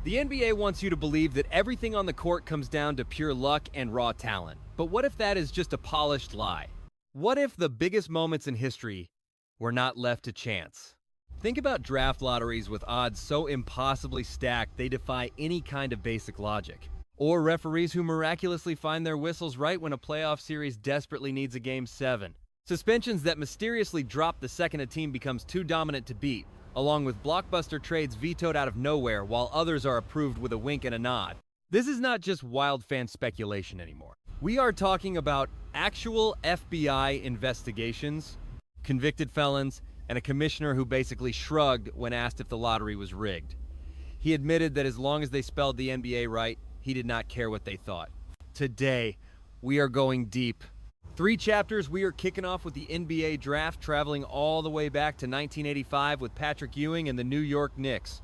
The NBA wants you to believe that everything on the court comes down to pure luck and raw talent. But what if that is just a polished lie? What if the biggest moments in history were not left to chance? Think about draft lotteries with odds so impossibly stacked they defy any kind of basic logic. Or referees who miraculously find their whistles right when a playoff series desperately needs a Game 7. Suspensions that mysteriously drop the second a team becomes too dominant to beat, along with blockbuster trades vetoed out of nowhere while others are approved with a wink and a nod. This is not just wild fan speculation anymore. We are talking about actual FBI investigations, convicted felons, and a commissioner who basically shrugged when asked if the lottery was rigged. He admitted that as long as they spelled the NBA right, he did not care what they thought. Today, we are going deep. 3 chapters, we are kicking off with the NBA draft, traveling all the way back to 1985 with Patrick Ewing and the New York Knicks.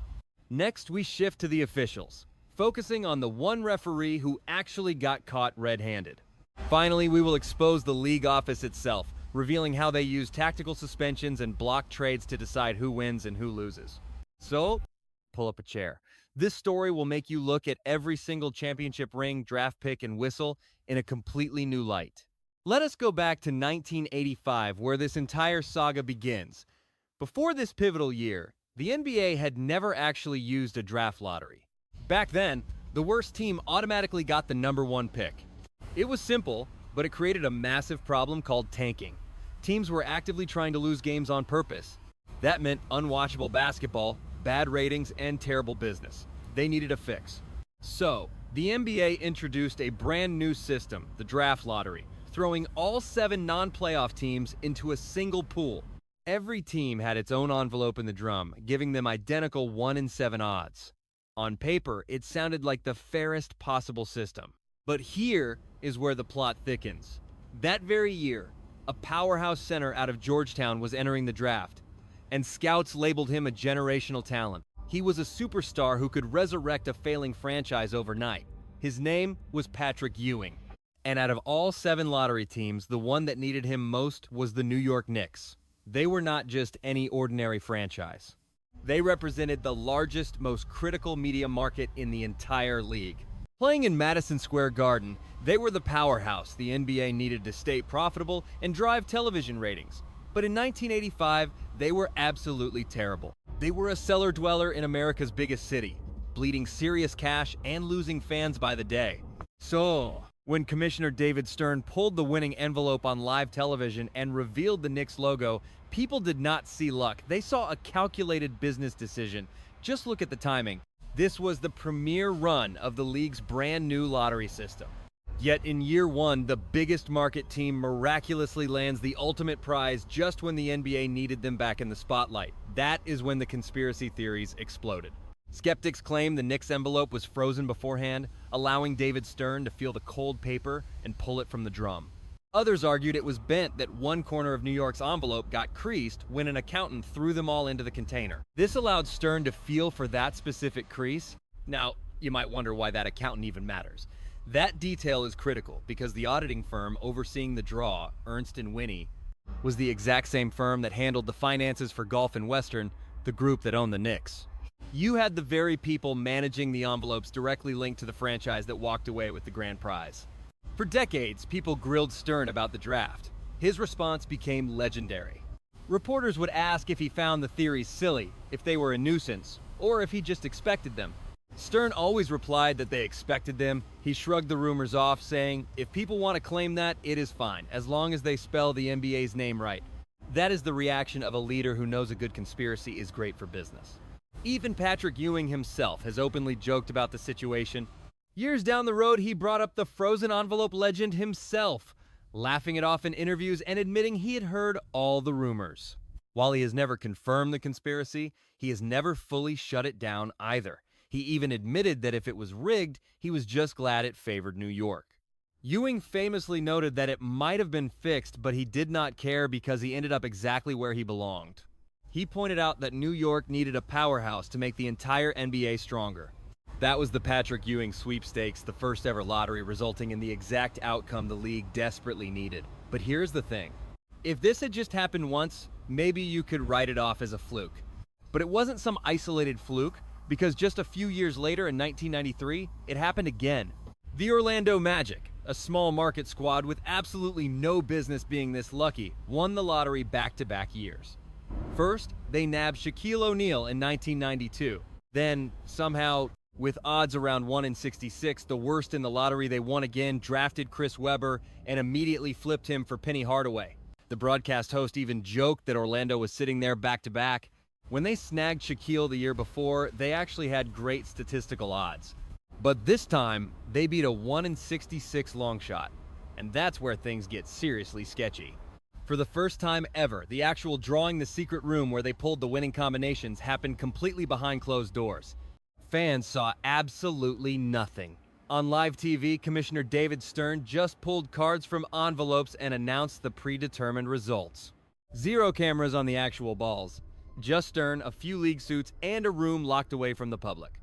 Next, we shift to the officials, focusing on the one referee who actually got caught red-handed. Finally, we will expose the league office itself, revealing how they use tactical suspensions and block trades to decide who wins and who loses. So, pull up a chair. This story will make you look at every single championship ring, draft pick, and whistle in a completely new light. Let us go back to 1985, where this entire saga begins. Before this pivotal year, the NBA had never actually used a draft lottery. Back then, the worst team automatically got the #1 pick. It was simple, but it created a massive problem called tanking. Teams were actively trying to lose games on purpose. That meant unwatchable basketball, bad ratings, and terrible business. They needed a fix. So, the NBA introduced a brand new system, the draft lottery, throwing all 7 non-playoff teams into a single pool. Every team had its own envelope in the drum, giving them identical 1 in 7 odds. On paper, it sounded like the fairest possible system. But here is where the plot thickens. That very year, a powerhouse center out of Georgetown was entering the draft, and scouts labeled him a generational talent. He was a superstar who could resurrect a failing franchise overnight. His name was Patrick Ewing. And out of all 7 lottery teams, the one that needed him most was the New York Knicks. They were not just any ordinary franchise. They represented the largest, most critical media market in the entire league. Playing in Madison Square Garden, they were the powerhouse the NBA needed to stay profitable and drive television ratings. But in 1985, they were absolutely terrible. They were a cellar dweller in America's biggest city, bleeding serious cash and losing fans by the day. So, when Commissioner David Stern pulled the winning envelope on live television and revealed the Knicks logo, people did not see luck. They saw a calculated business decision. Just look at the timing. This was the premier run of the league's brand new lottery system. Yet in year 1, the biggest market team miraculously lands the ultimate prize just when the NBA needed them back in the spotlight. That is when the conspiracy theories exploded. Skeptics claim the Knicks envelope was frozen beforehand, allowing David Stern to feel the cold paper and pull it from the drum. Others argued it was bent that one corner of New York's envelope got creased when an accountant threw them all into the container. This allowed Stern to feel for that specific crease. Now, you might wonder why that accountant even matters. That detail is critical because the auditing firm overseeing the draw, Ernst & Winnie, was the exact same firm that handled the finances for Gulf and Western, the group that owned the Knicks. You had the very people managing the envelopes directly linked to the franchise that walked away with the grand prize. For decades, people grilled Stern about the draft. His response became legendary. Reporters would ask if he found the theories silly, if they were a nuisance, or if he just expected them. Stern always replied that they expected them. He shrugged the rumors off, saying, "If people want to claim that, it is fine, as long as they spell the NBA's name right." That is the reaction of a leader who knows a good conspiracy is great for business. Even Patrick Ewing himself has openly joked about the situation. Years down the road, he brought up the frozen envelope legend himself, laughing it off in interviews and admitting he had heard all the rumors. While he has never confirmed the conspiracy, he has never fully shut it down either. He even admitted that if it was rigged, he was just glad it favored New York. Ewing famously noted that it might have been fixed, but he did not care because he ended up exactly where he belonged. He pointed out that New York needed a powerhouse to make the entire NBA stronger. That was the Patrick Ewing sweepstakes, the first ever lottery, resulting in the exact outcome the league desperately needed. But here's the thing. If this had just happened once, maybe you could write it off as a fluke. But it wasn't some isolated fluke. Because just a few years later in 1993, it happened again. The Orlando Magic, a small market squad with absolutely no business being this lucky, won the lottery back-to-back years. First, they nabbed Shaquille O'Neal in 1992. Then, somehow, with odds around 1 in 66, the worst in the lottery, they won again, drafted Chris Webber, and immediately flipped him for Penny Hardaway. The broadcast host even joked that Orlando was sitting there back-to-back. When they snagged Shaquille the year before, they actually had great statistical odds. But this time, they beat a 1 in 66 long shot. And that's where things get seriously sketchy. For the first time ever, the actual drawing the secret room where they pulled the winning combinations happened completely behind closed doors. Fans saw absolutely nothing. On live TV, Commissioner David Stern just pulled cards from envelopes and announced the predetermined results. 0 cameras on the actual balls. Just Stern, a few league suits, and a room locked away from the public.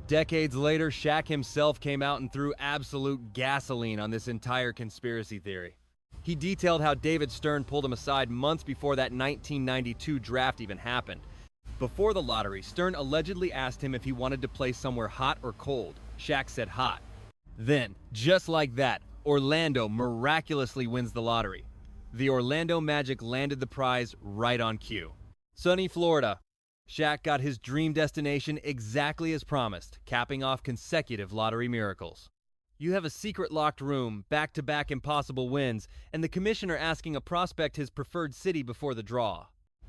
Decades later, Shaq himself came out and threw absolute gasoline on this entire conspiracy theory. He detailed how David Stern pulled him aside months before that 1992 draft even happened. Before the lottery, Stern allegedly asked him if he wanted to play somewhere hot or cold. Shaq said hot. Then, just like that, Orlando miraculously wins the lottery. The Orlando Magic landed the prize right on cue. Sunny Florida. Shaq got his dream destination exactly as promised, capping off consecutive lottery miracles. You have a secret locked room, back-to-back impossible wins, and the commissioner asking a prospect his preferred city before the draw.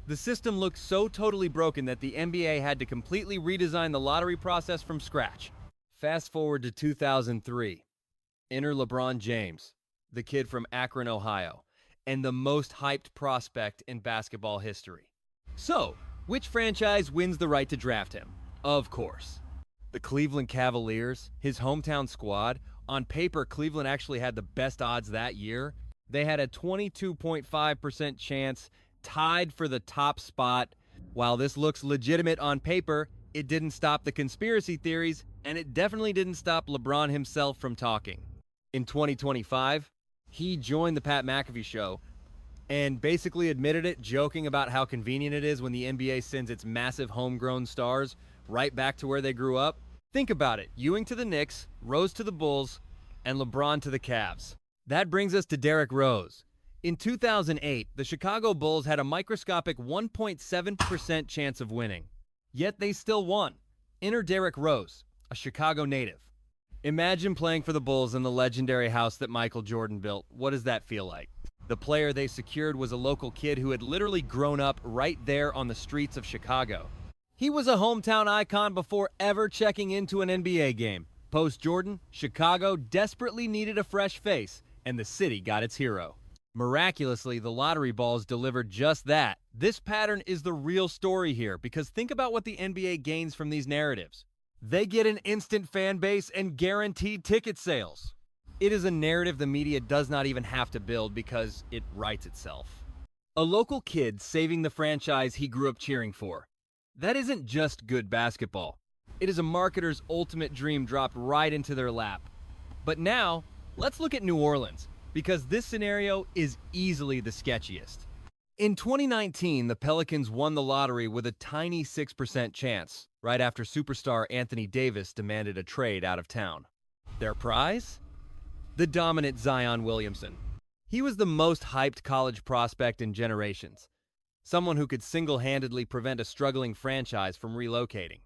The system looked so totally broken that the NBA had to completely redesign the lottery process from scratch. Fast forward to 2003. Enter LeBron James, the kid from Akron, Ohio, and the most hyped prospect in basketball history. So, which franchise wins the right to draft him? Of course. The Cleveland Cavaliers, his hometown squad. On paper, Cleveland actually had the best odds that year. They had a 22.5% chance, tied for the top spot. While this looks legitimate on paper, it didn't stop the conspiracy theories, and it definitely didn't stop LeBron himself from talking. In 2025, he joined the Pat McAfee show and basically admitted it, joking about how convenient it is when the NBA sends its massive homegrown stars right back to where they grew up. Think about it. Ewing to the Knicks, Rose to the Bulls, and LeBron to the Cavs. That brings us to Derrick Rose. In 2008, the Chicago Bulls had a microscopic 1.7% chance of winning. Yet they still won. Enter Derrick Rose, a Chicago native. Imagine playing for the Bulls in the legendary house that Michael Jordan built. What does that feel like? The player they secured was a local kid who had literally grown up right there on the streets of Chicago. He was a hometown icon before ever checking into an NBA game. Post-Jordan, Chicago desperately needed a fresh face, and the city got its hero. Miraculously, the lottery balls delivered just that. This pattern is the real story here, because think about what the NBA gains from these narratives. They get an instant fan base and guaranteed ticket sales. It is a narrative the media does not even have to build because it writes itself. A local kid saving the franchise he grew up cheering for. That isn't just good basketball. It is a marketer's ultimate dream dropped right into their lap. But now, let's look at New Orleans, because this scenario is easily the sketchiest. In 2019, the Pelicans won the lottery with a tiny 6% chance, right after superstar Anthony Davis demanded a trade out of town. Their prize? The dominant Zion Williamson. He was the most hyped college prospect in generations. Someone who could single-handedly prevent a struggling franchise from relocating.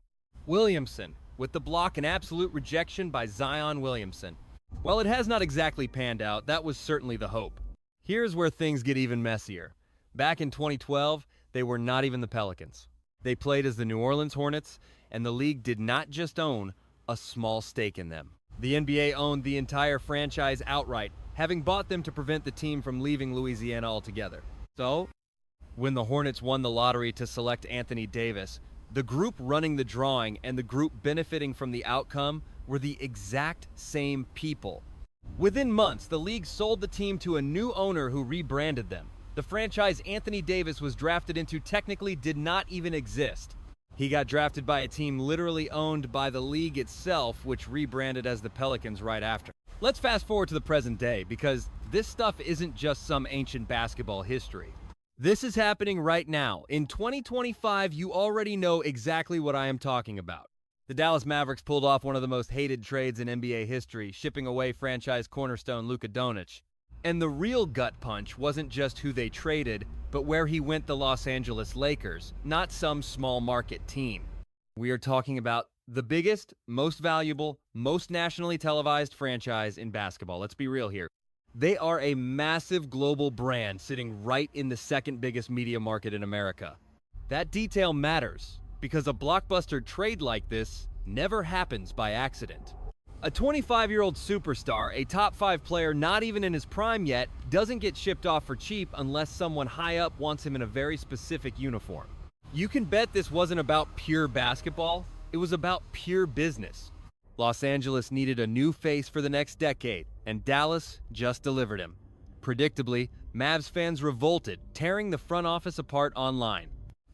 Williamson, with the block and absolute rejection by Zion Williamson. While it has not exactly panned out, that was certainly the hope. Here's where things get even messier. Back in 2012, they were not even the Pelicans. They played as the New Orleans Hornets, and the league did not just own a small stake in them. The NBA owned the entire franchise outright, having bought them to prevent the team from leaving Louisiana altogether. So, when the Hornets won the lottery to select Anthony Davis, the group running the drawing and the group benefiting from the outcome were the exact same people. Within months, the league sold the team to a new owner who rebranded them. The franchise Anthony Davis was drafted into technically did not even exist. He got drafted by a team literally owned by the league itself, which rebranded as the Pelicans right after. Let's fast forward to the present day, because this stuff isn't just some ancient basketball history. This is happening right now. In 2025, you already know exactly what I am talking about. The Dallas Mavericks pulled off one of the most hated trades in NBA history, shipping away franchise cornerstone Luka Doncic. And the real gut punch wasn't just who they traded, but where he went, the Los Angeles Lakers, not some small market team. We are talking about the biggest, most valuable, most nationally televised franchise in basketball. Let's be real here. They are a massive global brand sitting right in the second biggest media market in America. That detail matters because a blockbuster trade like this never happens by accident. A 25-year-old superstar, a top 5 player not even in his prime yet, doesn't get shipped off for cheap unless someone high up wants him in a very specific uniform. You can bet this wasn't about pure basketball, it was about pure business. Los Angeles needed a new face for the next decade, and Dallas just delivered him. Predictably, Mavs fans revolted, tearing the front office apart online.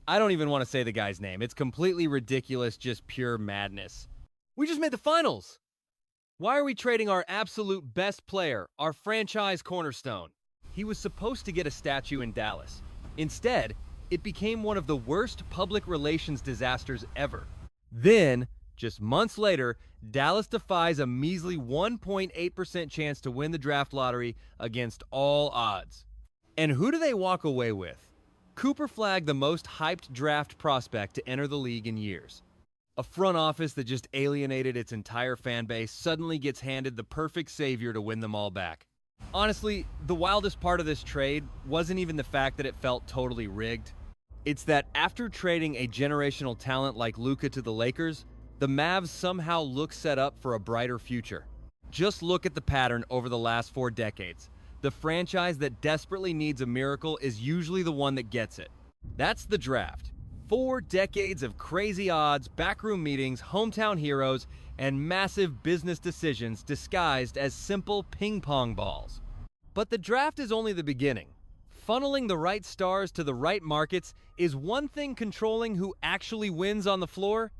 I don't even want to say the guy's name. It's completely ridiculous, just pure madness. We just made the finals! Why are we trading our absolute best player, our franchise cornerstone? He was supposed to get a statue in Dallas. Instead, it became one of the worst public relations disasters ever. Then, just months later, Dallas defies a measly 1.8% chance to win the draft lottery against all odds. And who do they walk away with? Cooper Flagg, the most hyped draft prospect to enter the league in years. A front office that just alienated its entire fan base suddenly gets handed the perfect savior to win them all back. Honestly, the wildest part of this trade wasn't even the fact that it felt totally rigged. It's that after trading a generational talent like Luka to the Lakers, the Mavs somehow look set up for a brighter future. Just look at the pattern over the last 4 decades. The franchise that desperately needs a miracle is usually the one that gets it. That's the draft. 4 decades of crazy odds, backroom meetings, hometown heroes, and massive business decisions disguised as simple ping-pong balls. But the draft is only the beginning. Funneling the right stars to the right markets is one thing. Controlling who actually wins on the floor,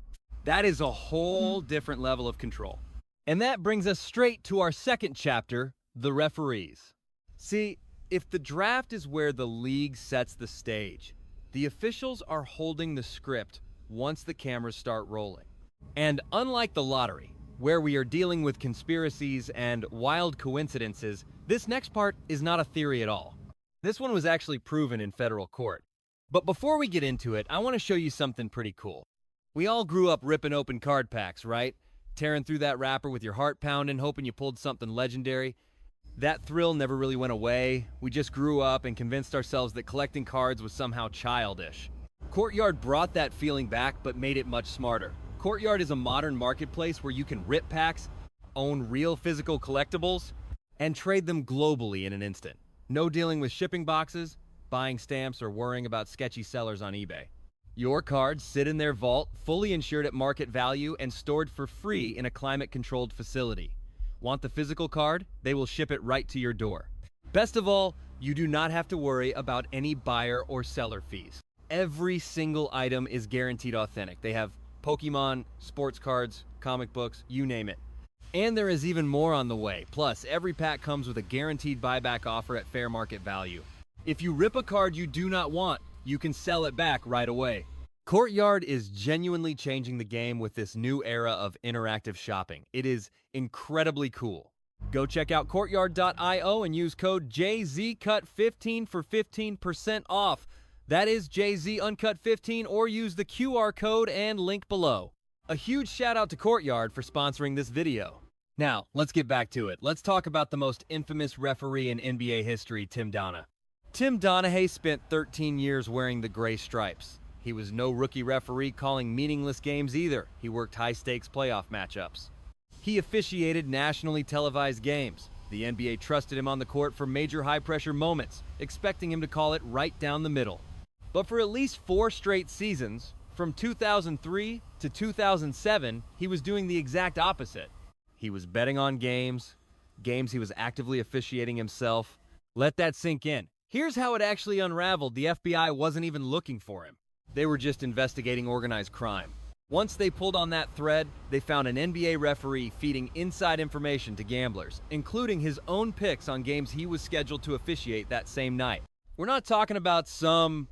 that is a whole different level of control. And that brings us straight to our second chapter, the referees. See, if the draft is where the league sets the stage, the officials are holding the script once the cameras start rolling. And unlike the lottery, where we are dealing with conspiracies and wild coincidences, this next part is not a theory at all. This one was actually proven in federal court. But before we get into it, I want to show you something pretty cool. We all grew up ripping open card packs, right? Tearing through that wrapper with your heart pounding, hoping you pulled something legendary. That thrill never really went away. We just grew up and convinced ourselves that collecting cards was somehow childish. Courtyard brought that feeling back, but made it much smarter. Courtyard is a modern marketplace where you can rip packs, own real physical collectibles, and trade them globally in an instant. No dealing with shipping boxes, buying stamps, or worrying about sketchy sellers on eBay. Your cards sit in their vault, fully insured at market value and stored for free in a climate-controlled facility. Want the physical card? They will ship it right to your door. Best of all, you do not have to worry about any buyer or seller fees. Every single item is guaranteed authentic. They have Pokemon, sports cards, comic books, you name it. And there is even more on the way. Plus, every pack comes with a guaranteed buyback offer at fair market value. If you rip a card you do not want, you can sell it back right away. Courtyard is genuinely changing the game with this new era of interactive shopping. It is incredibly cool. Go check out courtyard.io and use code JZCut15 for 15% off. That is JZUncut15, or use the QR code and link below. A huge shout out to Courtyard for sponsoring this video. Now, let's get back to it. Let's talk about the most infamous referee in NBA history, Tim Donaghy. Tim Donaghy spent 13 years wearing the gray stripes. He was no rookie referee calling meaningless games either. He worked high-stakes playoff matchups. He officiated nationally televised games. The NBA trusted him on the court for major high-pressure moments, expecting him to call it right down the middle. But for at least 4 straight seasons, from 2003 to 2007, he was doing the exact opposite. He was betting on games he was actively officiating himself. Let that sink in. Here's how it actually unraveled. The FBI wasn't even looking for him. They were just investigating organized crime. Once they pulled on that thread, they found an NBA referee feeding inside information to gamblers, including his own picks on games he was scheduled to officiate that same night. We're not talking about some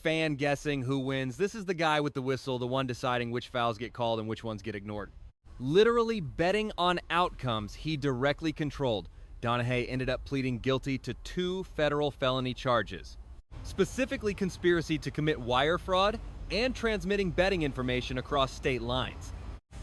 fan guessing who wins. This is the guy with the whistle, the one deciding which fouls get called and which ones get ignored. Literally betting on outcomes he directly controlled, Donahue ended up pleading guilty to 2 federal felony charges, specifically conspiracy to commit wire fraud and transmitting betting information across state lines.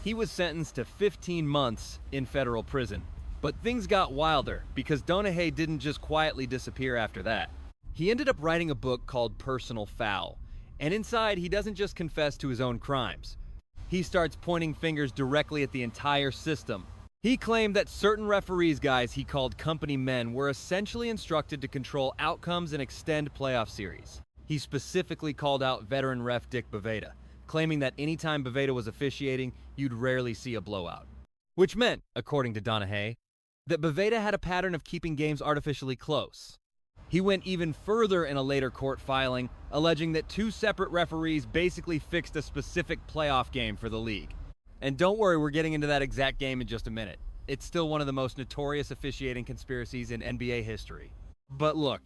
He was sentenced to 15 months in federal prison. But things got wilder because Donahue didn't just quietly disappear after that. He ended up writing a book called Personal Foul, and inside he doesn't just confess to his own crimes. He starts pointing fingers directly at the entire system. He claimed that certain referees, guys he called company men, were essentially instructed to control outcomes and extend playoff series. He specifically called out veteran ref Dick Baveda, claiming that anytime Baveda was officiating, you'd rarely see a blowout. Which meant, according to Donahue, that Baveda had a pattern of keeping games artificially close. He went even further in a later court filing, alleging that 2 separate referees basically fixed a specific playoff game for the league. And don't worry, we're getting into that exact game in just a minute. It's still one of the most notorious officiating conspiracies in NBA history. But look,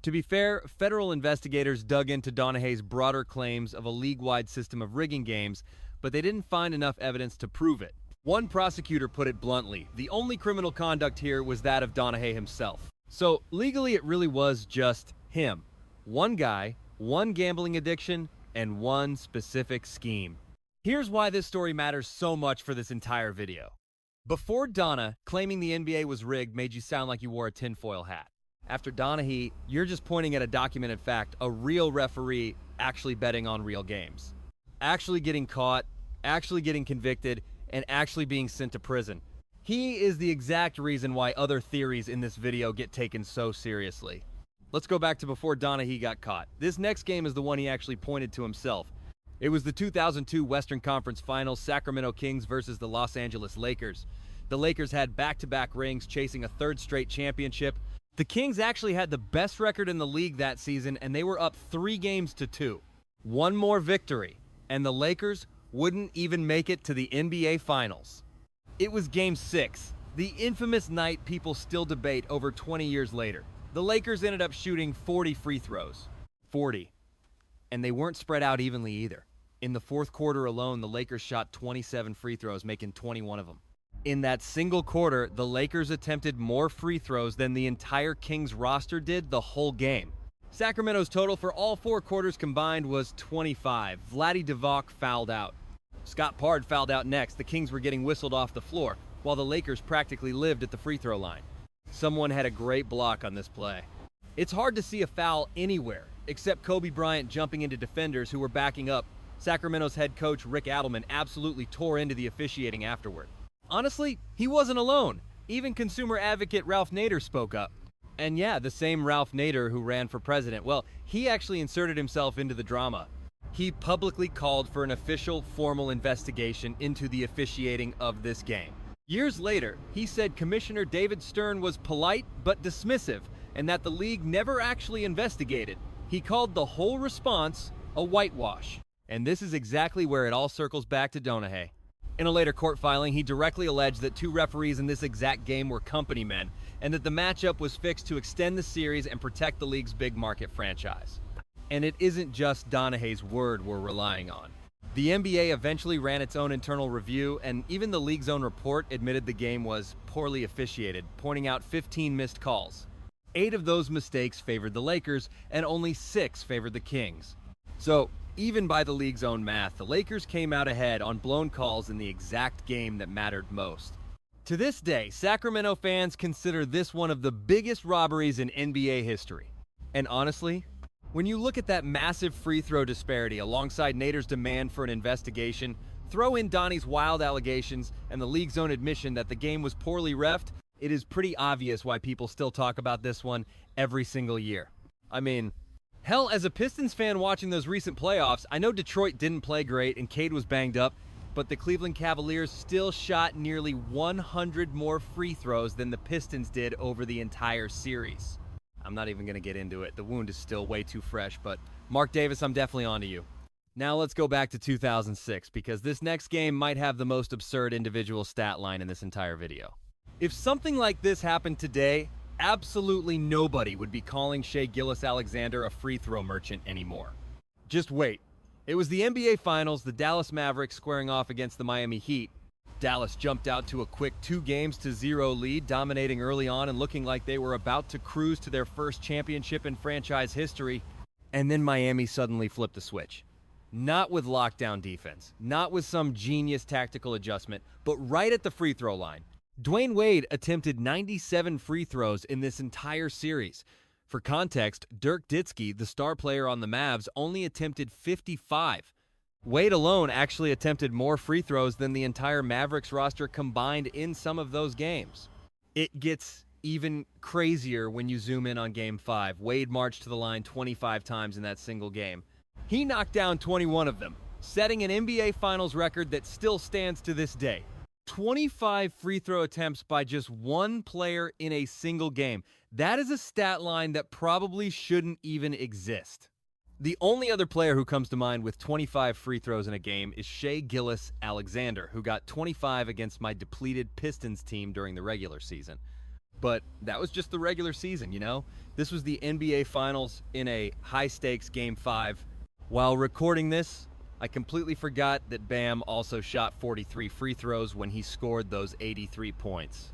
to be fair, federal investigators dug into Donahue's broader claims of a league-wide system of rigging games, but they didn't find enough evidence to prove it. One prosecutor put it bluntly, the only criminal conduct here was that of Donahue himself. So legally it really was just him. One guy, one gambling addiction, and one specific scheme. Here's why this story matters so much for this entire video. Before Donna, claiming the NBA was rigged made you sound like you wore a tinfoil hat. After Donahue, you're just pointing at a documented fact, a real referee actually betting on real games. Actually getting caught, actually getting convicted, and actually being sent to prison. He is the exact reason why other theories in this video get taken so seriously. Let's go back to before Donahue got caught. This next game is the one he actually pointed to himself. It was the 2002 Western Conference Finals, Sacramento Kings versus the Los Angeles Lakers. The Lakers had back-to-back rings, chasing a 3rd straight championship. The Kings actually had the best record in the league that season, and they were up 3-2. One more victory, and the Lakers wouldn't even make it to the NBA Finals. It was Game 6, the infamous night people still debate over 20 years later. The Lakers ended up shooting 40 free throws. 40. And they weren't spread out evenly either. In the 4th quarter alone, the Lakers shot 27 free throws, making 21 of them. In that single quarter, the Lakers attempted more free throws than the entire Kings roster did the whole game. Sacramento's total for all 4 quarters combined was 25. Vlade Divac fouled out. Scott Pard fouled out next. The Kings were getting whistled off the floor, while the Lakers practically lived at the free throw line. Someone had a great block on this play. It's hard to see a foul anywhere, except Kobe Bryant jumping into defenders who were backing up. Sacramento's head coach Rick Adelman absolutely tore into the officiating afterward. Honestly, he wasn't alone. Even consumer advocate Ralph Nader spoke up. And yeah, the same Ralph Nader who ran for president, well, he actually inserted himself into the drama. He publicly called for an official, formal investigation into the officiating of this game. Years later, he said Commissioner David Stern was polite but dismissive, and that the league never actually investigated. He called the whole response a whitewash. And this is exactly where it all circles back to Donahue. In a later court filing, he directly alleged that 2 referees in this exact game were company men, and that the matchup was fixed to extend the series and protect the league's big market franchise. And it isn't just Donahue's word we're relying on. The NBA eventually ran its own internal review, and even the league's own report admitted the game was poorly officiated, pointing out 15 missed calls. 8 of those mistakes favored the Lakers, and only 6 favored the Kings. So, even by the league's own math, the Lakers came out ahead on blown calls in the exact game that mattered most. To this day, Sacramento fans consider this one of the biggest robberies in NBA history. And honestly, when you look at that massive free throw disparity alongside Nader's demand for an investigation, throw in Donnie's wild allegations and the league's own admission that the game was poorly reffed, it is pretty obvious why people still talk about this one every single year. I mean, hell, as a Pistons fan watching those recent playoffs, I know Detroit didn't play great and Cade was banged up, but the Cleveland Cavaliers still shot nearly 100 more free throws than the Pistons did over the entire series. I'm not even going to get into it. The wound is still way too fresh, but Mark Davis, I'm definitely on to you. Now let's go back to 2006, because this next game might have the most absurd individual stat line in this entire video. If something like this happened today, absolutely nobody would be calling Shai Gilgeous-Alexander a free throw merchant anymore. Just wait. It was the NBA Finals, the Dallas Mavericks squaring off against the Miami Heat. Dallas jumped out to a quick 2-0 lead, dominating early on and looking like they were about to cruise to their first championship in franchise history. And then Miami suddenly flipped the switch. Not with lockdown defense, not with some genius tactical adjustment, but right at the free throw line. Dwayne Wade attempted 97 free throws in this entire series. For context, Dirk Nowitzki, the star player on the Mavs, only attempted 55. Wade alone actually attempted more free throws than the entire Mavericks roster combined in some of those games. It gets even crazier when you zoom in on Game 5. Wade marched to the line 25 times in that single game. He knocked down 21 of them, setting an NBA Finals record that still stands to this day. 25 free throw attempts by just one player in a single game. That is a stat line that probably shouldn't even exist. The only other player who comes to mind with 25 free throws in a game is Shai Gilgeous-Alexander, who got 25 against my depleted Pistons team during the regular season. But that was just the regular season, you know? This was the NBA Finals in a high-stakes Game 5. While recording this, I completely forgot that Bam also shot 43 free throws when he scored those 83 points.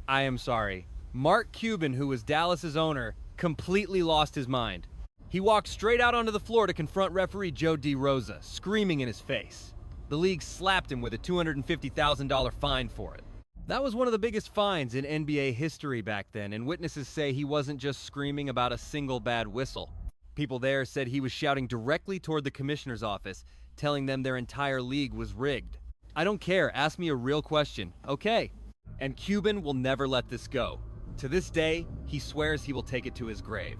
I am sorry. Mark Cuban, who was Dallas's owner, completely lost his mind. He walked straight out onto the floor to confront referee Joe DeRosa, screaming in his face. The league slapped him with a $250,000 fine for it. That was one of the biggest fines in NBA history back then, and witnesses say he wasn't just screaming about a single bad whistle. People there said he was shouting directly toward the commissioner's office, telling them their entire league was rigged. I don't care, ask me a real question. Okay. And Cuban will never let this go. To this day, he swears he will take it to his grave.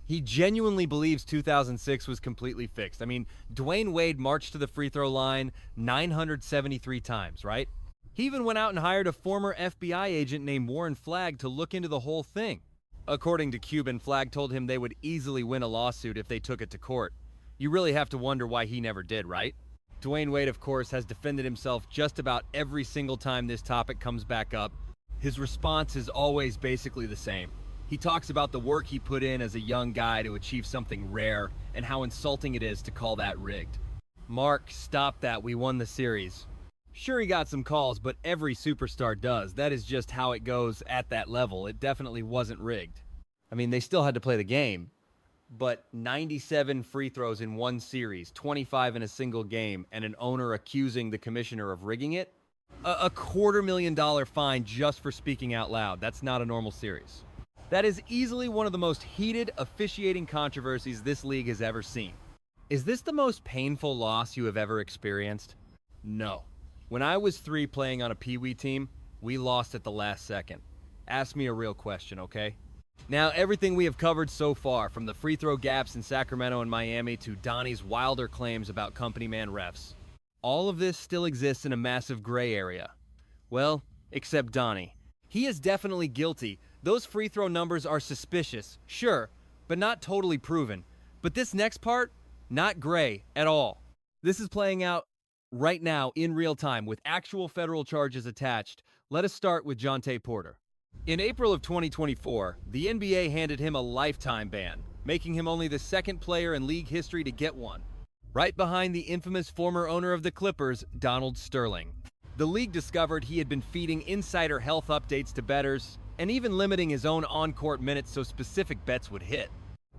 He genuinely believes 2006 was completely fixed. I mean, Dwayne Wade marched to the free throw line 973 times, right? He even went out and hired a former FBI agent named Warren Flagg to look into the whole thing. According to Cuban, Flagg told him they would easily win a lawsuit if they took it to court. You really have to wonder why he never did, right? Dwayne Wade, of course, has defended himself just about every single time this topic comes back up. His response is always basically the same. He talks about the work he put in as a young guy to achieve something rare and how insulting it is to call that rigged. Mark, stop that. We won the series. Sure, he got some calls, but every superstar does. That is just how it goes at that level. It definitely wasn't rigged. I mean, they still had to play the game, but 97 free throws in one series, 25 in a single game, and an owner accusing the commissioner of rigging it? A $250,000 fine just for speaking out loud. That's not a normal series. That is easily one of the most heated officiating controversies this league has ever seen. Is this the most painful loss you have ever experienced? No. When I was 3 playing on a Pee-wee team, we lost at the last second. Ask me a real question, okay? Now, everything we have covered so far, from the free throw gaps in Sacramento and Miami to Donnie's wilder claims about company man refs, all of this still exists in a massive gray area. Well, except Donnie. He is definitely guilty. Those free throw numbers are suspicious, sure, but not totally proven. But this next part, not gray at all. This is playing out right now in real time with actual federal charges attached. Let us start with Jontay Porter. In April of 2024, the NBA handed him a lifetime ban, making him only the second player in league history to get one, right behind the infamous former owner of the Clippers, Donald Sterling. The league discovered he had been feeding insider health updates to bettors and even limiting his own on-court minutes so specific bets would hit.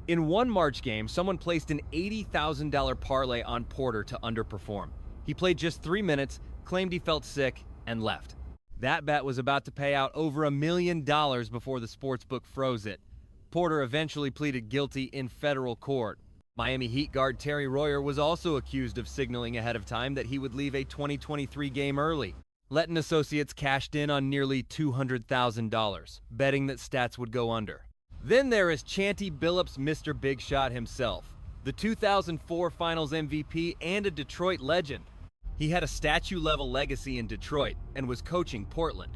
In one March game, someone placed an $80,000 parlay on Porter to underperform. He played just 3 minutes, claimed he felt sick, and left. That bet was about to pay out over $1 million before the sportsbook froze it. Porter eventually pleaded guilty in federal court. Miami Heat guard Terry Royer was also accused of signaling ahead of time that he would leave a 2023 game early. Letton Associates cashed in on nearly $200,000, betting that Stats would go under. Then there is Chanty Billups, Mr. Big Shot himself, the 2004 Finals MVP and a Detroit legend. He had a statue-level legacy in Detroit and was coaching Portland.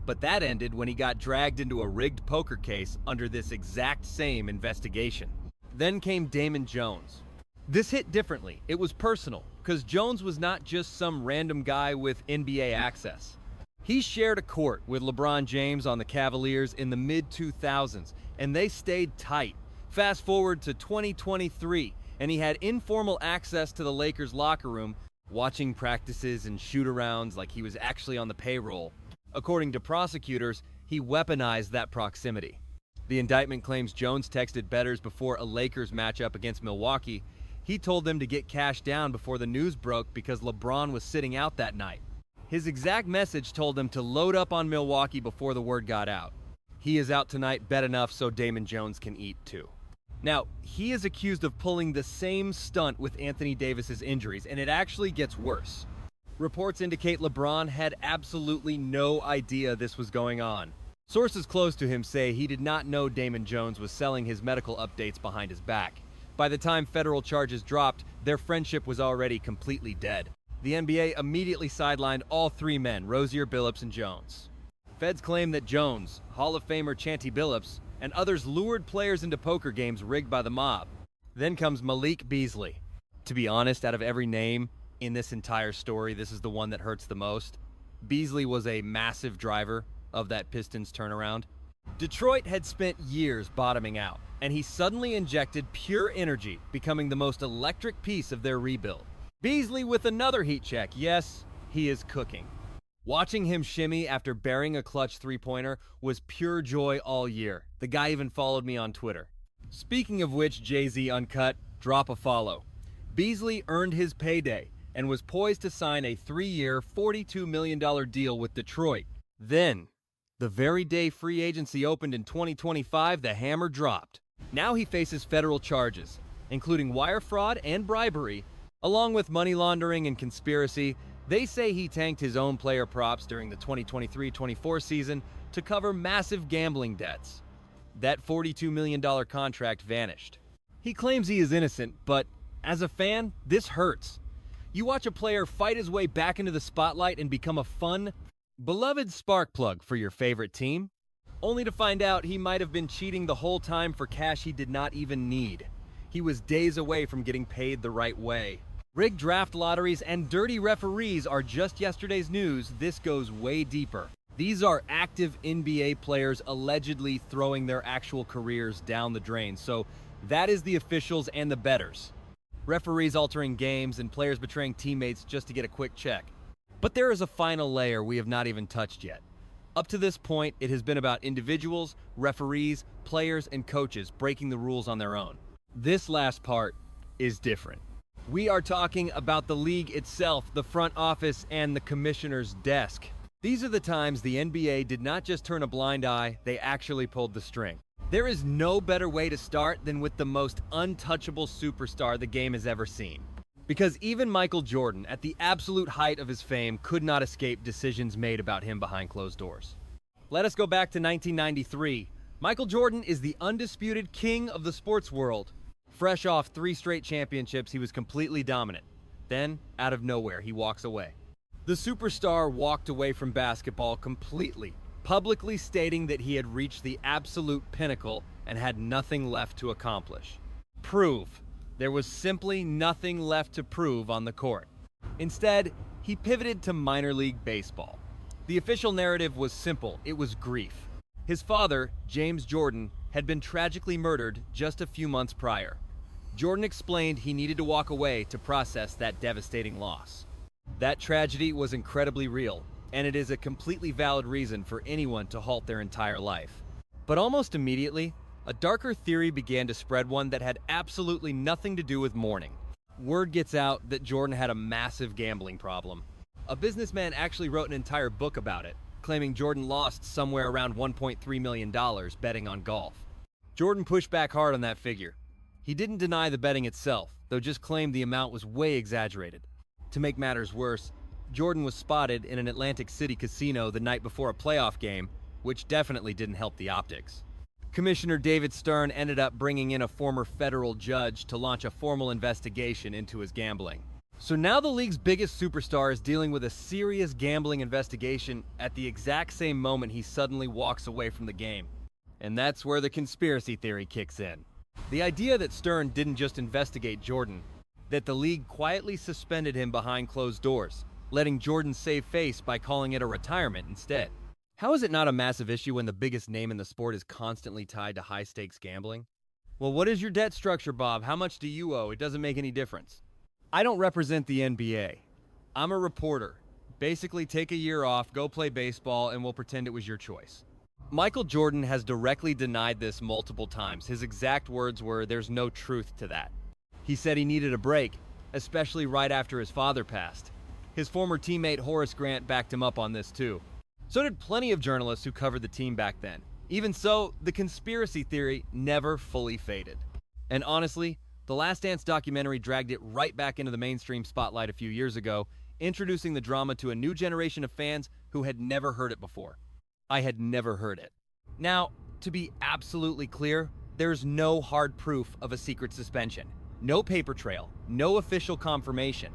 But that ended when he got dragged into a rigged poker case under this exact same investigation. Then came Damon Jones. This hit differently. It was personal, because Jones was not just some random guy with NBA access. He shared a court with LeBron James on the Cavaliers in the mid-2000s, and they stayed tight. Fast forward to 2023, and he had informal access to the Lakers locker room, watching practices and shoot-arounds like he was actually on the payroll. According to prosecutors, he weaponized that proximity. The indictment claims Jones texted bettors before a Lakers matchup against Milwaukee. He told them to get cash down before the news broke because LeBron was sitting out that night. His exact message told them to load up on Milwaukee before the word got out. He is out tonight, bet enough so Damon Jones can eat too. Now, he is accused of pulling the same stunt with Anthony Davis's injuries, and it actually gets worse. Reports indicate LeBron had absolutely no idea this was going on. Sources close to him say he did not know Damon Jones was selling his medical updates behind his back. By the time federal charges dropped, their friendship was already completely dead. The NBA immediately sidelined all three men, Rozier, Billups, and Jones. Feds claim that Jones, Hall of Famer Chanty Billups, and others lured players into poker games rigged by the mob. Then comes Malik Beasley. To be honest, out of every name in this entire story, this is the one that hurts the most. Beasley was a massive driver of that Pistons turnaround. Detroit had spent years bottoming out, and he suddenly injected pure energy, becoming the most electric piece of their rebuild. Beasley with another heat check. Yes, he is cooking. Watching him shimmy after burying a clutch three-pointer was pure joy all year. The guy even followed me on Twitter. Speaking of which, Jay-Z Uncut, drop a follow. Beasley earned his payday and was poised to sign a 3-year, $42 million deal with Detroit. Then, the very day free agency opened in 2025, the hammer dropped. Now he faces federal charges, including wire fraud and bribery, along with money laundering and conspiracy. They say he tanked his own player props during the 2023-24 season to cover massive gambling debts. That $42 million contract vanished. He claims he is innocent, but as a fan, this hurts. You watch a player fight his way back into the spotlight and become a fun, beloved spark plug for your favorite team, only to find out he might have been cheating the whole time for cash he did not even need. He was days away from getting paid the right way. Rigged draft lotteries and dirty referees are just yesterday's news. This goes way deeper. These are active NBA players allegedly throwing their actual careers down the drain. So that is the officials and the bettors. Referees altering games and players betraying teammates just to get a quick check. But there is a final layer we have not even touched yet. Up to this point, it has been about individuals, referees, players, and coaches breaking the rules on their own. This last part is different. We are talking about the league itself, the front office, and the commissioner's desk. These are the times the NBA did not just turn a blind eye, they actually pulled the string. There is no better way to start than with the most untouchable superstar the game has ever seen. Because even Michael Jordan, at the absolute height of his fame, could not escape decisions made about him behind closed doors. Let us go back to 1993. Michael Jordan is the undisputed king of the sports world. Fresh off 3 straight championships, he was completely dominant. Then, out of nowhere, he walks away. The superstar walked away from basketball completely, publicly stating that he had reached the absolute pinnacle and had nothing left to accomplish. Prove. There was simply nothing left to prove on the court. Instead, he pivoted to minor league baseball. The official narrative was simple. It was grief. His father, James Jordan, had been tragically murdered just a few months prior. Jordan explained he needed to walk away to process that devastating loss. That tragedy was incredibly real, and it is a completely valid reason for anyone to halt their entire life. But almost immediately, a darker theory began to spread, one that had absolutely nothing to do with mourning. Word gets out that Jordan had a massive gambling problem. A businessman actually wrote an entire book about it, claiming Jordan lost somewhere around $1.3 million betting on golf. Jordan pushed back hard on that figure. He didn't deny the betting itself, though just claimed the amount was way exaggerated. To make matters worse, Jordan was spotted in an Atlantic City casino the night before a playoff game, which definitely didn't help the optics. Commissioner David Stern ended up bringing in a former federal judge to launch a formal investigation into his gambling. So now the league's biggest superstar is dealing with a serious gambling investigation at the exact same moment he suddenly walks away from the game. And that's where the conspiracy theory kicks in. The idea that Stern didn't just investigate Jordan, that the league quietly suspended him behind closed doors, letting Jordan save face by calling it a retirement instead. How is it not a massive issue when the biggest name in the sport is constantly tied to high-stakes gambling? Well, what is your debt structure, Bob? How much do you owe? It doesn't make any difference. I don't represent the NBA. I'm a reporter. Basically, take a year off, go play baseball, and we'll pretend it was your choice. Michael Jordan has directly denied this multiple times. His exact words were, "There's no truth to that." He said he needed a break, especially right after his father passed. His former teammate Horace Grant backed him up on this too. So did plenty of journalists who covered the team back then. Even so, the conspiracy theory never fully faded. And honestly, the Last Dance documentary dragged it right back into the mainstream spotlight a few years ago, introducing the drama to a new generation of fans who had never heard it before. I had never heard it. Now, to be absolutely clear, there's no hard proof of a secret suspension. No paper trail, no official confirmation.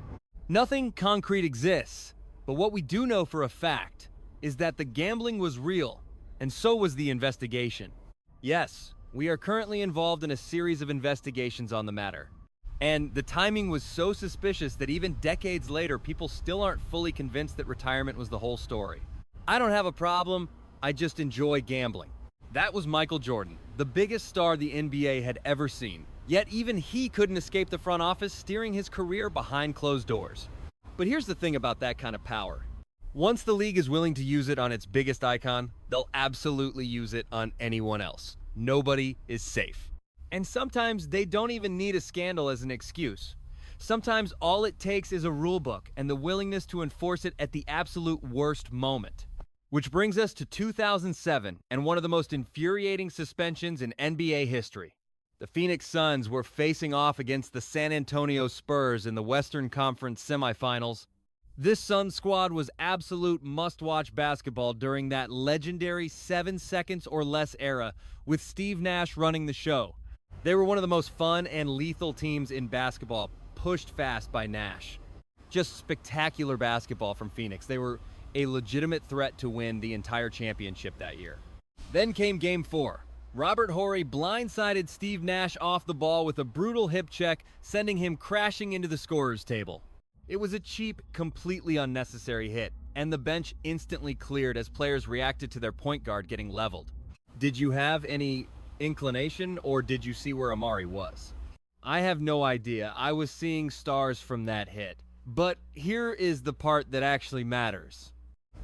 Nothing concrete exists. But what we do know for a fact is that the gambling was real, and so was the investigation. Yes, we are currently involved in a series of investigations on the matter. And the timing was so suspicious that even decades later, people still aren't fully convinced that retirement was the whole story. I don't have a problem, I just enjoy gambling. That was Michael Jordan, the biggest star the NBA had ever seen. Yet even he couldn't escape the front office, steering his career behind closed doors. But here's the thing about that kind of power. Once the league is willing to use it on its biggest icon, they'll absolutely use it on anyone else. Nobody is safe. And sometimes they don't even need a scandal as an excuse. Sometimes all it takes is a rule book and the willingness to enforce it at the absolute worst moment. Which brings us to 2007 and one of the most infuriating suspensions in NBA history. The Phoenix Suns were facing off against the San Antonio Spurs in the Western Conference semifinals. This Suns squad was absolute must-watch basketball during that legendary 7 seconds or less era, with Steve Nash running the show. They were one of the most fun and lethal teams in basketball, pushed fast by Nash. Just spectacular basketball from Phoenix. They were a legitimate threat to win the entire championship that year. Then came Game 4. Robert Horry blindsided Steve Nash off the ball with a brutal hip check, sending him crashing into the scorer's table. It was a cheap, completely unnecessary hit, and the bench instantly cleared as players reacted to their point guard getting leveled. Did you have any inclination, or did you see where Amari was? I have no idea. I was seeing stars from that hit. But here is the part that actually matters.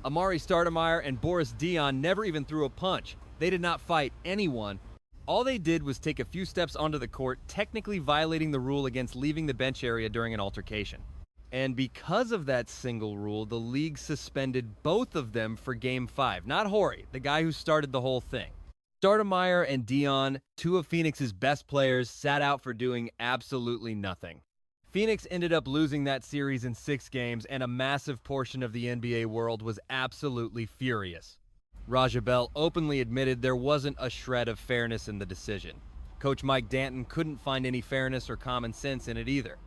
Amari Stoudemire and Boris Diaw never even threw a punch. They did not fight anyone. All they did was take a few steps onto the court, technically violating the rule against leaving the bench area during an altercation. And because of that single rule, the league suspended both of them for Game 5. Not Horry, the guy who started the whole thing. Stoudemire and Dion, two of Phoenix's best players, sat out for doing absolutely nothing. Phoenix ended up losing that series in 6 games, and a massive portion of the NBA world was absolutely furious. Raja Bell openly admitted there wasn't a shred of fairness in the decision. Coach Mike Danton couldn't find any fairness or common sense in it either.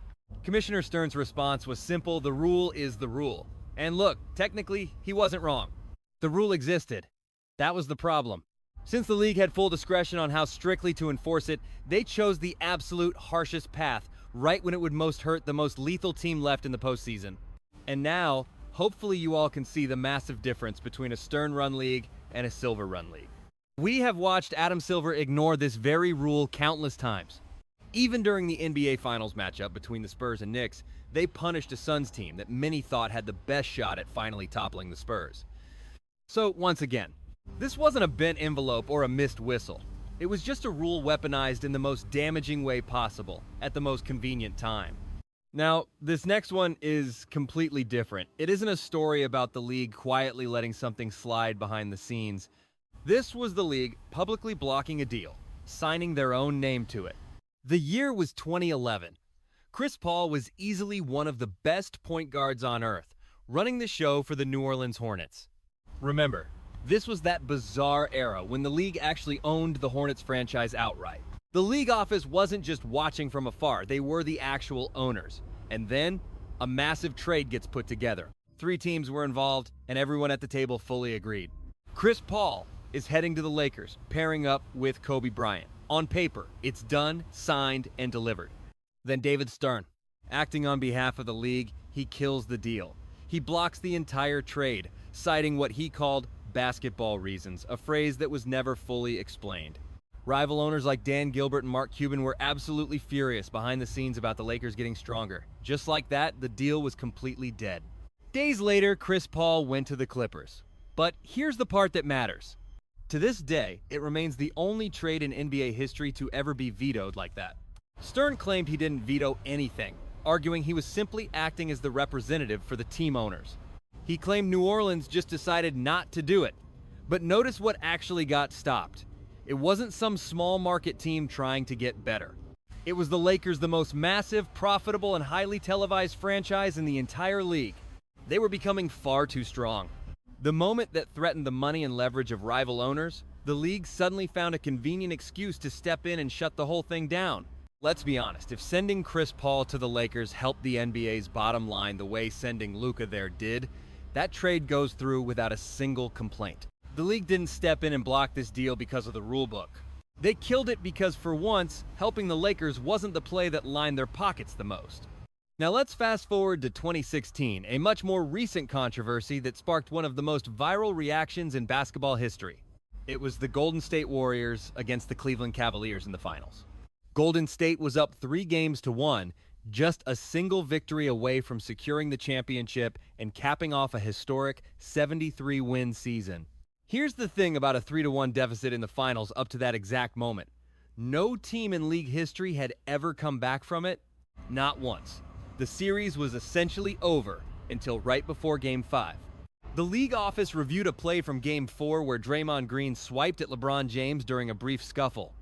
Commissioner Stern's response was simple: the rule is the rule. And look, technically, he wasn't wrong. The rule existed. That was the problem. Since the league had full discretion on how strictly to enforce it, they chose the absolute harshest path, right when it would most hurt the most lethal team left in the postseason. And now, hopefully you all can see the massive difference between a Stern-run league and a Silver-run league. We have watched Adam Silver ignore this very rule countless times. Even during the NBA Finals matchup between the Spurs and Knicks, they punished a Suns team that many thought had the best shot at finally toppling the Spurs. So once again, this wasn't a bent envelope or a missed whistle. It was just a rule weaponized in the most damaging way possible, at the most convenient time. Now, this next one is completely different. It isn't a story about the league quietly letting something slide behind the scenes. This was the league publicly blocking a deal, signing their own name to it. The year was 2011. Chris Paul was easily one of the best point guards on earth, running the show for the New Orleans Hornets. Remember, this was that bizarre era when the league actually owned the Hornets franchise outright. The league office wasn't just watching from afar, they were the actual owners. And then, a massive trade gets put together. 3 teams were involved, and everyone at the table fully agreed. Chris Paul is heading to the Lakers, pairing up with Kobe Bryant. On paper, it's done, signed, and delivered. Then David Stern, acting on behalf of the league, he kills the deal. He blocks the entire trade, citing what he called basketball reasons, a phrase that was never fully explained. Rival owners like Dan Gilbert and Mark Cuban were absolutely furious behind the scenes about the Lakers getting stronger. Just like that, the deal was completely dead. Days later, Chris Paul went to the Clippers. But here's the part that matters. To this day, it remains the only trade in NBA history to ever be vetoed like that. Stern claimed he didn't veto anything, arguing he was simply acting as the representative for the team owners. He claimed New Orleans just decided not to do it. But notice what actually got stopped. It wasn't some small market team trying to get better. It was the Lakers, the most massive, profitable, and highly televised franchise in the entire league. They were becoming far too strong. The moment that threatened the money and leverage of rival owners, the league suddenly found a convenient excuse to step in and shut the whole thing down. Let's be honest, if sending Chris Paul to the Lakers helped the NBA's bottom line the way sending Luka there did, that trade goes through without a single complaint. The league didn't step in and block this deal because of the rulebook. They killed it because, for once, helping the Lakers wasn't the play that lined their pockets the most. Now let's fast forward to 2016, a much more recent controversy that sparked one of the most viral reactions in basketball history. It was the Golden State Warriors against the Cleveland Cavaliers in the finals. Golden State was up 3-1, just a single victory away from securing the championship and capping off a historic 73-win season. Here's the thing about a 3-1 deficit in the finals up to that exact moment. No team in league history had ever come back from it, not once. The series was essentially over until right before Game 5. The league office reviewed a play from Game 4 where Draymond Green swiped at LeBron James during a brief scuffle.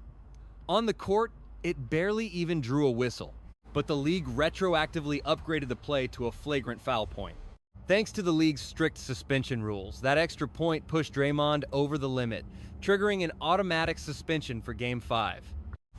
On the court, it barely even drew a whistle, but the league retroactively upgraded the play to a flagrant foul point. Thanks to the league's strict suspension rules, that extra point pushed Draymond over the limit, triggering an automatic suspension for Game 5.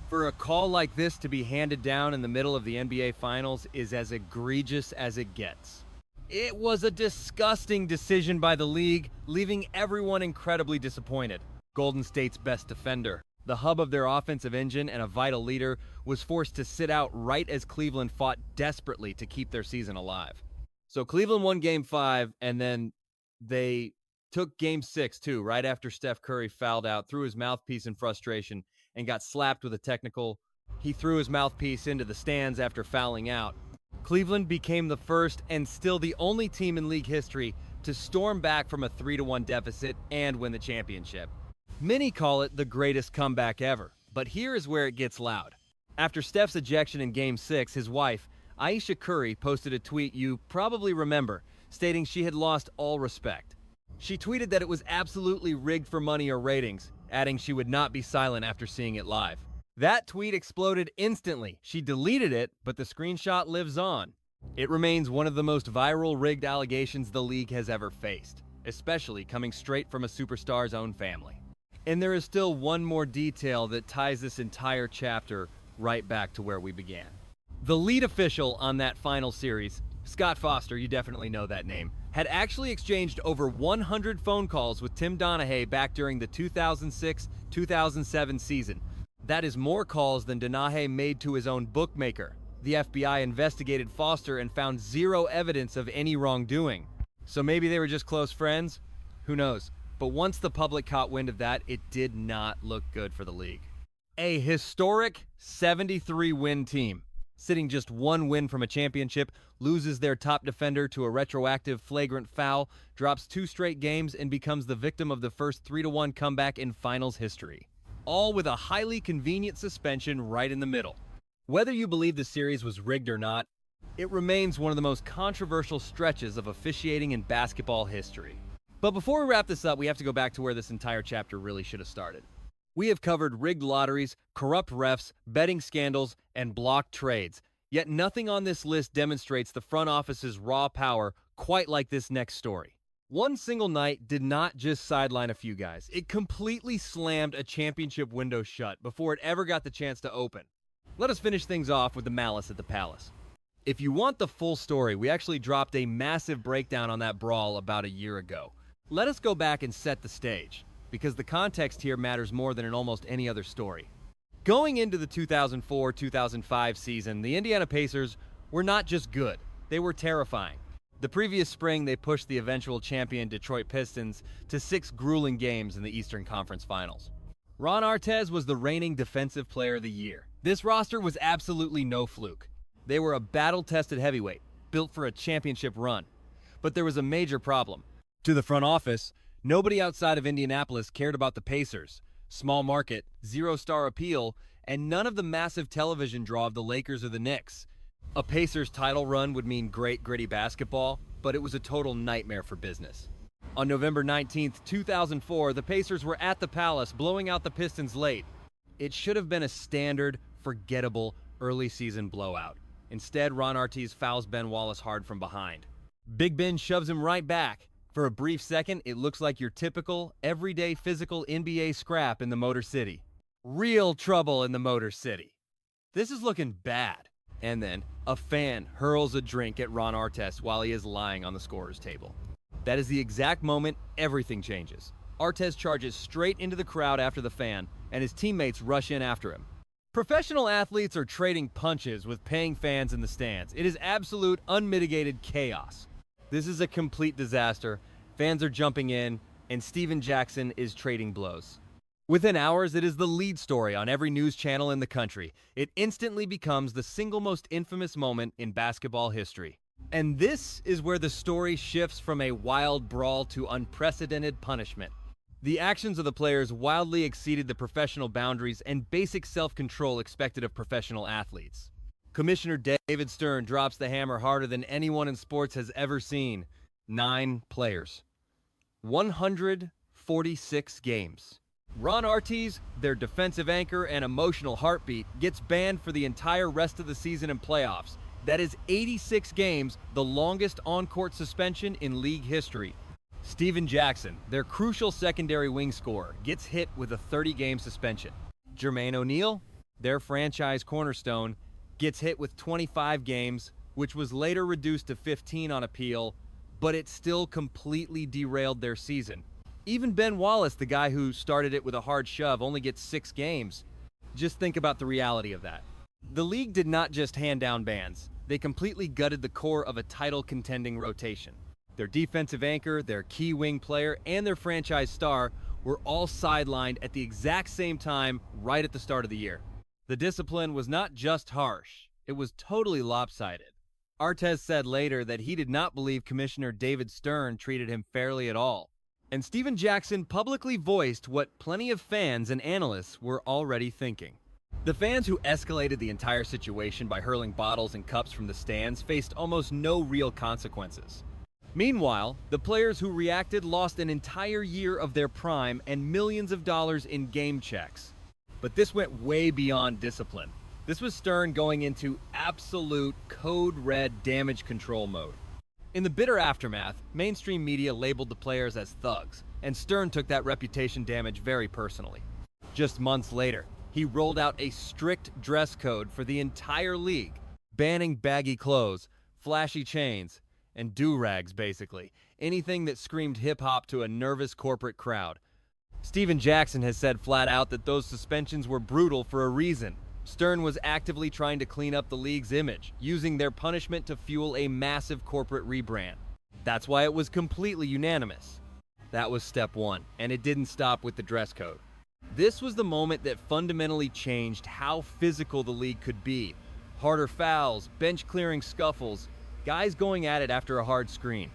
For a call like this to be handed down in the middle of the NBA Finals is as egregious as it gets. It was a disgusting decision by the league, leaving everyone incredibly disappointed. Golden State's best defender, the hub of their offensive engine and a vital leader, was forced to sit out right as Cleveland fought desperately to keep their season alive. So Cleveland won Game 5, and then they took Game 6, too, right after Steph Curry fouled out, threw his mouthpiece in frustration, and got slapped with a technical. He threw his mouthpiece into the stands after fouling out. Cleveland became the first and still the only team in league history to storm back from a 3-1 deficit and win the championship. Many call it the greatest comeback ever, but here is where it gets loud. After Steph's ejection in Game 6, his wife, Ayesha Curry, posted a tweet you probably remember, stating she had lost all respect. She tweeted that it was absolutely rigged for money or ratings, adding she would not be silent after seeing it live. That tweet exploded instantly. She deleted it, but the screenshot lives on. It remains one of the most viral rigged allegations the league has ever faced, especially coming straight from a superstar's own family. And there is still one more detail that ties this entire chapter right back to where we began. The lead official on that final series, Scott Foster, you definitely know that name, had actually exchanged over 100 phone calls with Tim Donaghy back during the 2006-2007 season. That is more calls than Donaghy made to his own bookmaker. The FBI investigated Foster and found zero evidence of any wrongdoing. So maybe they were just close friends? Who knows? But once the public caught wind of that, it did not look good for the league. A historic 73-win team, sitting just one win from a championship, loses their top defender to a retroactive flagrant foul, drops 2 straight games, and becomes the victim of the first 3-1 comeback in finals history. All with a highly convenient suspension right in the middle. Whether you believe the series was rigged or not, it remains one of the most controversial stretches of officiating in basketball history. But before we wrap this up, we have to go back to where this entire chapter really should have started. We have covered rigged lotteries, corrupt refs, betting scandals, and blocked trades. Yet nothing on this list demonstrates the front office's raw power quite like this next story. One single night did not just sideline a few guys. It completely slammed a championship window shut before it ever got the chance to open. Let us finish things off with the malice at the Palace. If you want the full story, we actually dropped a massive breakdown on that brawl about a year ago. Let us go back and set the stage, because the context here matters more than in almost any other story. Going into the 2004-2005 season, the Indiana Pacers were not just good, they were terrifying. The previous spring, they pushed the eventual champion Detroit Pistons to 6 grueling games in the Eastern Conference Finals. Ron Artest was the reigning Defensive Player of the Year. This roster was absolutely no fluke. They were a battle-tested heavyweight, built for a championship run. But there was a major problem. To the front office, nobody outside of Indianapolis cared about the Pacers. Small market, zero-star appeal, and none of the massive television draw of the Lakers or the Knicks. A Pacers title run would mean great, gritty basketball, but it was a total nightmare for business. On November 19, 2004, the Pacers were at the Palace, blowing out the Pistons late. It should have been a standard, forgettable, early-season blowout. Instead, Ron Artest fouls Ben Wallace hard from behind. Big Ben shoves him right back. For a brief second, it looks like your typical, everyday physical NBA scrap in the Motor City. Real trouble in the Motor City. This is looking bad. And then, a fan hurls a drink at Ron Artest while he is lying on the scorer's table. That is the exact moment everything changes. Artest charges straight into the crowd after the fan, and his teammates rush in after him. Professional athletes are trading punches with paying fans in the stands. It is absolute, unmitigated chaos. This is a complete disaster. Fans are jumping in, and Steven Jackson is trading blows. Within hours, it is the lead story on every news channel in the country. It instantly becomes the single most infamous moment in basketball history. And this is where the story shifts from a wild brawl to unprecedented punishment. The actions of the players wildly exceeded the professional boundaries and basic self-control expected of professional athletes. Commissioner David Stern drops the hammer harder than anyone in sports has ever seen. 9 players. 146 games. Ron Artest, their defensive anchor and emotional heartbeat, gets banned for the entire rest of the season and playoffs. That is 86 games, the longest on-court suspension in league history. Steven Jackson, their crucial secondary wing scorer, gets hit with a 30-game suspension. Jermaine O'Neal, their franchise cornerstone, gets hit with 25 games, which was later reduced to 15 on appeal, but it still completely derailed their season. Even Ben Wallace, the guy who started it with a hard shove, only gets 6 games. Just think about the reality of that. The league did not just hand down bans. They completely gutted the core of a title-contending rotation. Their defensive anchor, their key wing player, and their franchise star were all sidelined at the exact same time right at the start of the year. The discipline was not just harsh, it was totally lopsided. Artest said later that he did not believe Commissioner David Stern treated him fairly at all. And Steven Jackson publicly voiced what plenty of fans and analysts were already thinking. The fans who escalated the entire situation by hurling bottles and cups from the stands faced almost no real consequences. Meanwhile, the players who reacted lost an entire year of their prime and millions of dollars in game checks. But this went way beyond discipline. This was Stern going into absolute code red damage control mode. In the bitter aftermath, mainstream media labeled the players as thugs, and Stern took that reputation damage very personally. Just months later, he rolled out a strict dress code for the entire league, banning baggy clothes, flashy chains, and do-rags basically, anything that screamed hip-hop to a nervous corporate crowd. Steven Jackson has said flat out that those suspensions were brutal for a reason. Stern was actively trying to clean up the league's image, using their punishment to fuel a massive corporate rebrand. That's why it was completely unanimous. That was step 1, and it didn't stop with the dress code. This was the moment that fundamentally changed how physical the league could be. Harder fouls, bench-clearing scuffles, guys going at it after a hard screen.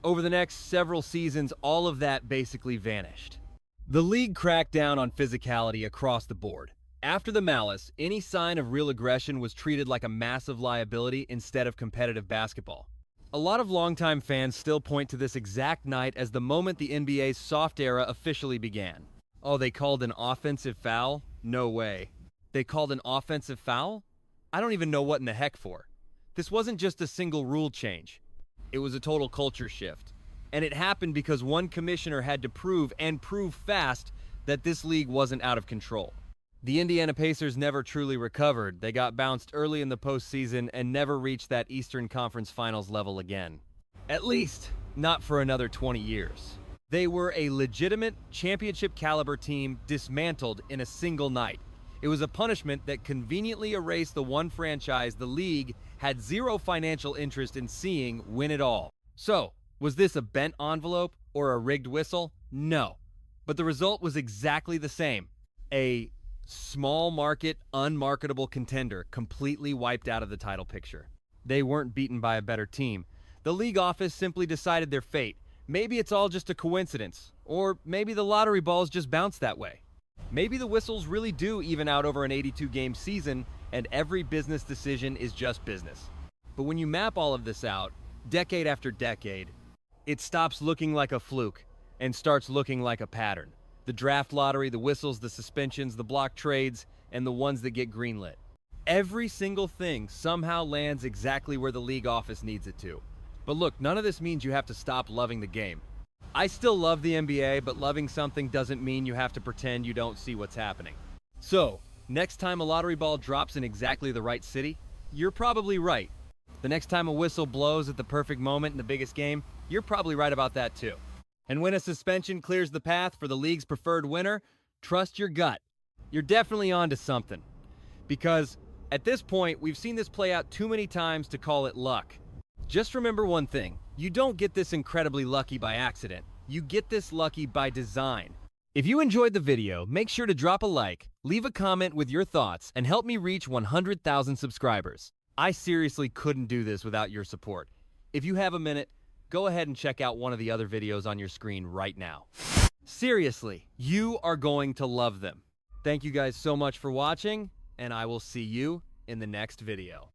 Over the next several seasons, all of that basically vanished. The league cracked down on physicality across the board. After the malice, any sign of real aggression was treated like a massive liability instead of competitive basketball. A lot of longtime fans still point to this exact night as the moment the NBA's soft era officially began. Oh, they called an offensive foul? No way. They called an offensive foul? I don't even know what in the heck for. This wasn't just a single rule change. It was a total culture shift. And it happened because one commissioner had to prove, and prove fast, that this league wasn't out of control. The Indiana Pacers never truly recovered. They got bounced early in the postseason and never reached that Eastern Conference Finals level again. At least, not for another 20 years. They were a legitimate championship-caliber team dismantled in a single night. It was a punishment that conveniently erased the one franchise the league had zero financial interest in seeing win it all. So, was this a bent envelope or a rigged whistle? No. But the result was exactly the same. A small market, unmarketable contender completely wiped out of the title picture. They weren't beaten by a better team. The league office simply decided their fate. Maybe it's all just a coincidence, or maybe the lottery balls just bounce that way. Maybe the whistles really do even out over an 82-game season, and every business decision is just business. But when you map all of this out, decade after decade, it stops looking like a fluke and starts looking like a pattern. The draft lottery, the whistles, the suspensions, the block trades, and the ones that get greenlit. Every single thing somehow lands exactly where the league office needs it to. But look, none of this means you have to stop loving the game. I still love the NBA, but loving something doesn't mean you have to pretend you don't see what's happening. So, next time a lottery ball drops in exactly the right city, you're probably right. The next time a whistle blows at the perfect moment in the biggest game, you're probably right about that too. And when a suspension clears the path for the league's preferred winner, trust your gut. You're definitely onto something. Because at this point, we've seen this play out too many times to call it luck. Just remember one thing, you don't get this incredibly lucky by accident. You get this lucky by design. If you enjoyed the video, make sure to drop a like, leave a comment with your thoughts, and help me reach 100,000 subscribers. I seriously couldn't do this without your support. If you have a minute, go ahead and check out one of the other videos on your screen right now. Seriously, you are going to love them. Thank you guys so much for watching, and I will see you in the next video.